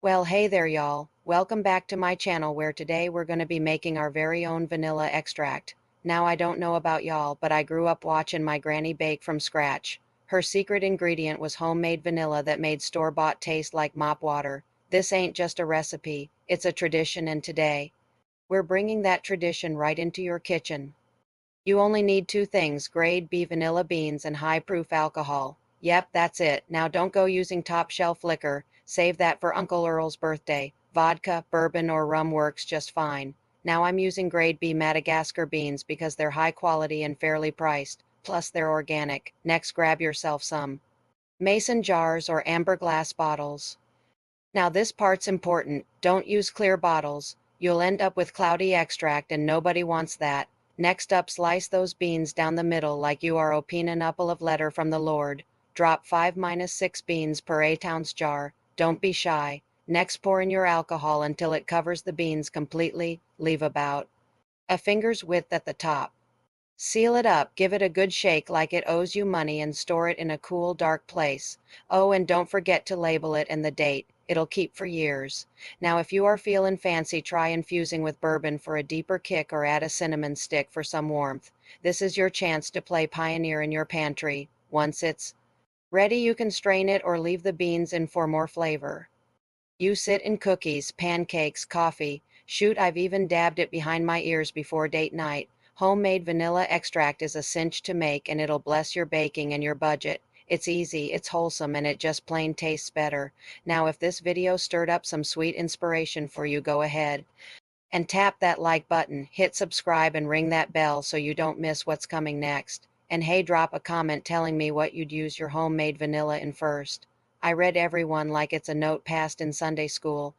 Well, hey there, y'all. Welcome back to my channel where today we're going to be making our very own vanilla extract. Now, I don't know about y'all, but I grew up watching my granny bake from scratch. Her secret ingredient was homemade vanilla that made store-bought taste like mop water. This ain't just a recipe, it's a tradition, and today, we're bringing that tradition right into your kitchen. You only need two things: grade B vanilla beans and high-proof alcohol. Yep, that's it. Now don't go using top-shelf liquor. Save that for Uncle Earl's birthday. Vodka, bourbon, or rum works just fine. Now I'm using grade B Madagascar beans because they're high quality and fairly priced. Plus they're organic. Next, grab yourself some mason jars or amber glass bottles. Now this part's important. Don't use clear bottles. You'll end up with cloudy extract and nobody wants that. Next up, slice those beans down the middle like you are opening an apple of letter from the Lord. Drop 5-6 beans per 8-ounce jar. Don't be shy. Next, pour in your alcohol until it covers the beans completely. Leave about a finger's width at the top. Seal it up, give it a good shake like it owes you money, and store it in a cool, dark place. Oh, and don't forget to label it and the date. It'll keep for years. Now, if you are feeling fancy, try infusing with bourbon for a deeper kick or add a cinnamon stick for some warmth. This is your chance to play pioneer in your pantry. Once it's ready, you can strain it or leave the beans in for more flavor. Use it in cookies, pancakes, coffee. Shoot, I've even dabbed it behind my ears before date night. Homemade vanilla extract is a cinch to make, and it'll bless your baking and your budget. It's easy, it's wholesome, and it just plain tastes better. Now, if this video stirred up some sweet inspiration for you, go ahead and tap that like button, hit subscribe, and ring that bell so you don't miss what's coming next. And hey, drop a comment telling me what you'd use your homemade vanilla in first. I read everyone like it's a note passed in Sunday school.